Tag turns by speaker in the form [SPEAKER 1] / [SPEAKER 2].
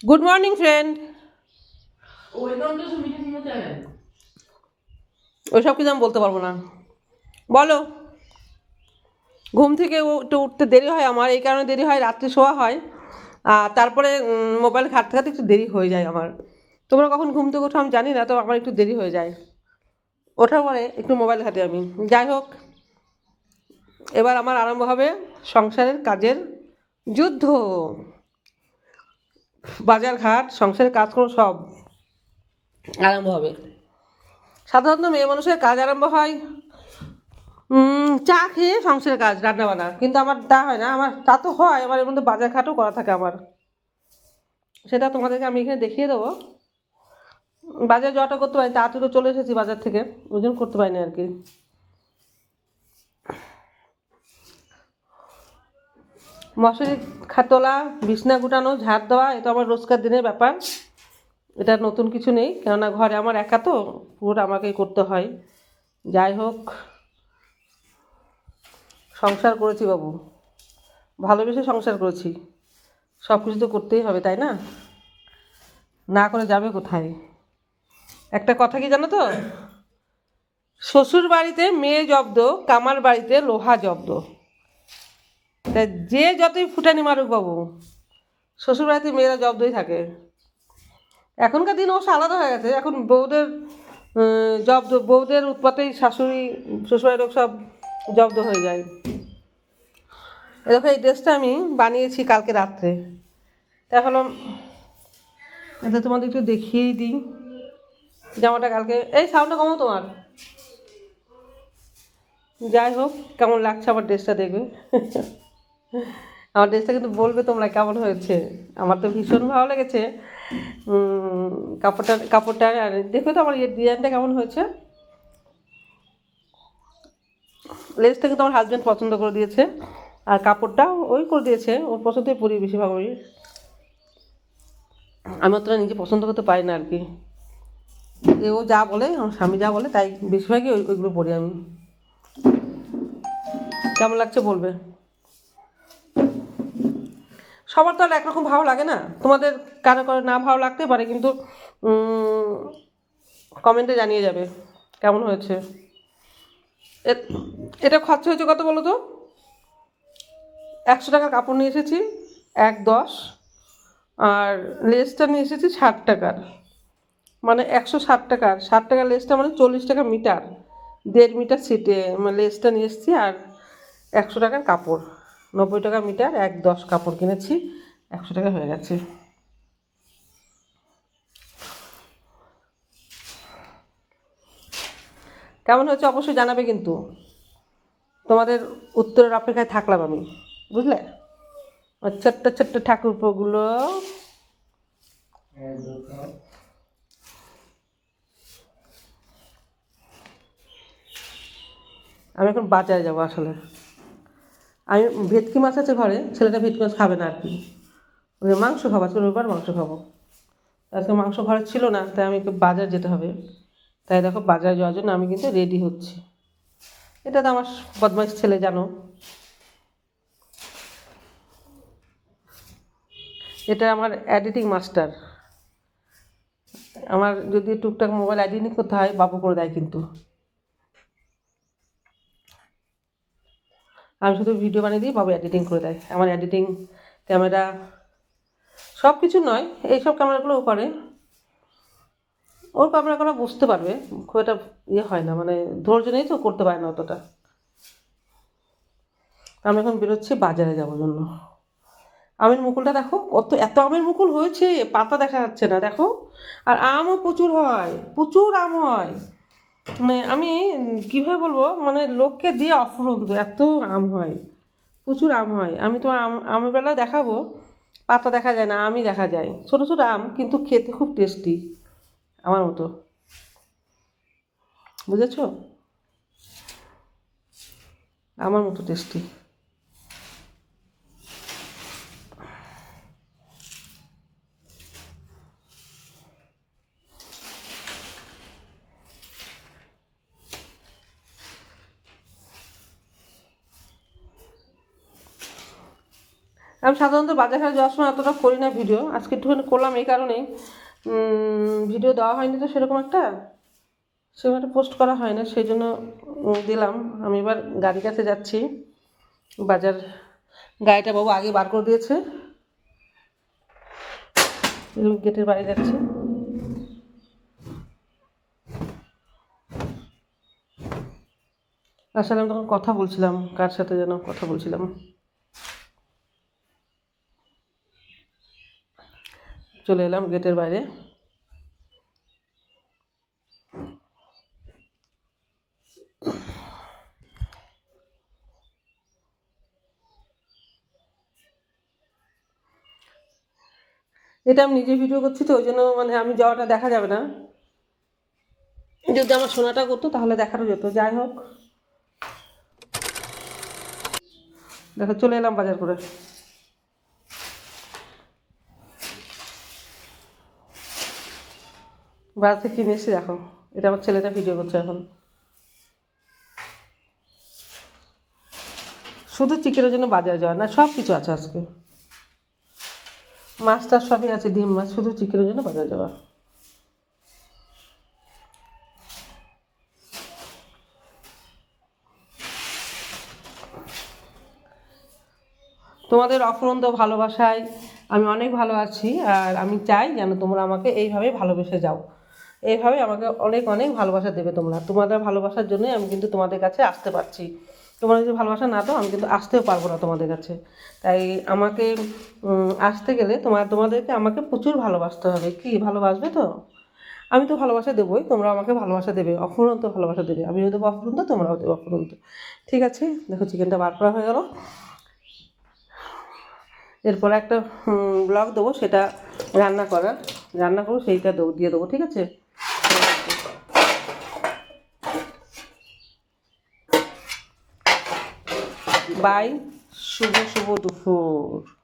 [SPEAKER 1] Good morning friend. ওইসব কিছু আমি বলতে পারবো না। বলো। ঘুম থেকে একটু উঠতে দেরি হয় আমার, এই কারণে দেরি হয়, রাত্রে শোয়া হয়। আর তারপরে মোবাইল ঘাঁটতে ঘাঁটতে একটু দেরি হয়ে যায় আমার। তোমরা কখন ঘুম থেকে ওঠো আমি জানি না, তো আমার একটু দেরি হয়ে যায়। ওঠার পরে একটু মোবাইল ঘাঁটি আমি। যাই হোক, এবার আমার আরম্ভ হবে সংসারের কাজের যুদ্ধ। বাজার ঘাট, সংসারের কাজকর্ম সব আরম্ভ হবে। সাধারণত মেয়ে মানুষের কাজ আরম্ভ হয় চা খেয়ে, সংসারের কাজ রান্না বান্না। কিন্তু আমার তা হয় না, আমার তা তো হয়, আমার এর মধ্যে বাজার ঘাটও করা থাকে আমার। সেটা তোমাদেরকে আমি এখানে দেখিয়ে দেবো। বাজার যাওয়াটা করতে পারি, তাড়াতাড়ি তো চলে এসেছি বাজার থেকে, ওই জন্য করতে পারিনি আর কি। মশারি তোলা, বিছনা গুটানো, ঝাড় দেওয়া, এটা আমার রোজকার দিনের ব্যাপার। এটা নতুন কিছু নেই, কেননা ঘরে আমার একা তো, পুরোটা আমাকেই করতে হয়। যাই হোক, সংসার করেছি বাবু, ভালোবেসে সংসার করেছি, সব কিছু তো করতেই হবে, তাই না? না করে যাবে কোথায়? একটা কথা কি জানো তো, শ্বশুর বাড়িতে মেয়ে জব্দ, কামার বাড়িতে লোহা জব্দ। তা যে যতই ফুটানি মারুক বাবু, শ্বশুর বাড়িতে মেয়েরা জব্দই থাকে। এখনকার দিন অবশ্য আলাদা হয়ে গেছে, এখন বউদের জব্দ, বউদের উৎপাতেই শাশুড়ি শ্বশুরের লোক সব জব্দ হয়ে যায়। এরকম এই ড্রেসটা আমি বানিয়েছি কালকে রাত্রে। তাই হলো, এটা তোমাদের একটু দেখিয়েই দিই। জামাটা কালকে, এই সাউন্ডটা কমো তোমার। যাই হোক, কেমন লাগছে আমার ড্রেসটা দেখবে। আমার ড্রেসটা কিন্তু বলবে তোমরা কেমন হয়েছে। আমার তো ভীষণ ভালো লেগেছে। কাপড়টা আর দেখো তো আমার ডিজাইনটা কেমন হয়েছে। লেসটা কিন্তু আমার হাজব্যান্ড পছন্দ করে দিয়েছে, আর কাপড়টা ওই করে দিয়েছে, ওর পছন্দই পরি বেশিরভাগ ওই। আমি অতটা নিজে পছন্দ করতে পারি না আর কি। ও যা বলে, আমার স্বামী যা বলে, তাই বেশিরভাগই ওইগুলো পরি আমি। কেমন লাগছে বলবে। সবার তো আর একরকম ভালো লাগে না, তোমাদের কারো কারো না ভালো লাগতে পারে, কিন্তু কমেন্টে জানিয়ে যাবে কেমন হয়েছে। এটা খরচা হয়েছে কত বলো তো? 100 টাকার কাপড় নিয়ে এসেছি, 1 10। আর লেসটা নিয়ে এসেছি 60 টাকার, মানে 160 টাকার। 60 টাকার লেসটা মানে 40 টাকা মিটার, 1.5 মিটার সিটে মানে লেসটা নিয়ে এসেছি। আর 100 টাকার কাপড়, 90 টাকা মিটার, 1 10 কাপড় কিনেছি, 100 টাকা হয়ে গেছে। কেমন হয়েছে অবশ্যই জানাবে কিন্তু। তোমাদের উত্তরের অপেক্ষায় থাকলাম আমি, বুঝলে? ছোট্ট ছোট্ট ঠাকুরপোগুলো। আমি এখন বাজারে যাবো আসলে। আমি ভেটকি মাছ আছে ঘরে, ছেলেটা ভেটকি মাছ খাবে না আর কি। ওই মাংস খাবো, আজকে রবিবার মাংস খাবো। আজকে মাংস ঘরে ছিল না, তাই আমি একটু বাজার যেতে হবে। তাই দেখো, বাজারে যাওয়ার জন্য আমি কিন্তু রেডি হচ্ছি। এটা তো আমার বদমাইশ ছেলে, জানো। এটা আমার এডিটিং মাস্টার। আমার যদি টুকটাক মোবাইল এডিটিং করতে হয়, বাবু করে দেয় কিন্তু। আমি শুধু ভিডিও বানিয়ে দিই, বাবু এডিটিং করে দেয়। আমার এডিটিং, ক্যামেরা, সব কিছু নয়, এইসব ক্যামেরাগুলোও করে। ওর ক্যামেরা করা বুঝতে পারবে, খুব একটা ইয়ে হয় না, মানে ধৈর্য নেই তো, করতে পারে না অতটা। আমি এখন বেরোচ্ছি বাজারে যাবো জন্য। আমের মুকুলটা দেখো, এত আমের মুকুল হয়েছে, পাতা দেখা যাচ্ছে না, দেখো। আর আমও প্রচুর হয়, প্রচুর আম হয়। মানে আমি কীভাবে বলবো, মানে লোককে দিয়ে অফুরন্ত, এত আম হয়, প্রচুর আম হয়। আমি তোমার আমের বেলা দেখাবো, পাতা দেখা যায় না, আমই দেখা যায়, ছোটো ছোটো আম, কিন্তু খেতে খুব টেস্টি, আমার মতো, বুঝেছো? আমার মতো টেস্টি। আমি সাধারণত বাজার ঘাটে যাওয়ার সময় এতটা করি না ভিডিও, আজকে একটুখানি করলাম এই কারণেই ভিডিও দেওয়া হয়নি তো সেরকম সেভাবে পোস্ট করা হয় না, সেই জন্য দিলাম। আমি এবার গাড়ির কাছে যাচ্ছি, বাজার গাড়িটা বাবু আগে বার করে দিয়েছে, গেটের বাইরে যাচ্ছি। আসলে আমি তখন কথা বলছিলাম, কার সাথে যেন কথা বলছিলাম। চলে এলাম গেটের বাইরে। এটা আমি নিজে ভিডিও করছি তো ওই জন্য মানে আমি যাওয়াটা দেখা যাবে না। যদি আমার সোনাটা করতো তাহলে দেখানো যেত। যাই হোক, দেখো চলে এলাম বাজার করে। বাজার থেকে কিনে এসে দেখো, এটা আমার ছেলেটা ভিডিও করছে এখন। শুধু চিকেনের জন্য বাজারে যাওয়া না, সব কিছু আছে আজকে, মাছ টাছ সবই আছে, ডিম মাছ, শুধু চিকেনের জন্য বাজারে যাওয়া। তোমাদের অফুরন্ত ভালোবাসায় আমি অনেক ভালো আছি, আর আমি চাই যেন তোমরা আমাকে এইভাবে ভালোবেসে যাও, এইভাবে আমাকে অনেক অনেক ভালোবাসা দেবে তোমরা। তোমাদের ভালোবাসার জন্যই আমি কিন্তু তোমাদের কাছে আসতে পারছি। তোমরা যদি ভালোবাসা না দাও আমি কিন্তু আসতেও পারবো না তোমাদের কাছে। তাই আমাকে আসতে গেলে তোমাদেরকে আমাকে প্রচুর ভালোবাসতে হবে। কি ভালোবাসবে তো? আমি তো ভালোবাসা দেবোই, তোমরা আমাকে ভালোবাসা দেবে, অফুরন্ত ভালোবাসা দেবে। আমিও দেবো অফুরন্ত, তোমরাও দেবো অফুরন্ত। ঠিক আছে, দেখো চিকেনটা বার করা হয়ে গেল। এরপরে একটা ব্লগ দেবো, সেটা রান্না করবো, সেইটা দিয়ে দেবো। ঠিক আছে, বাই, শুভ শুভ দুপুর।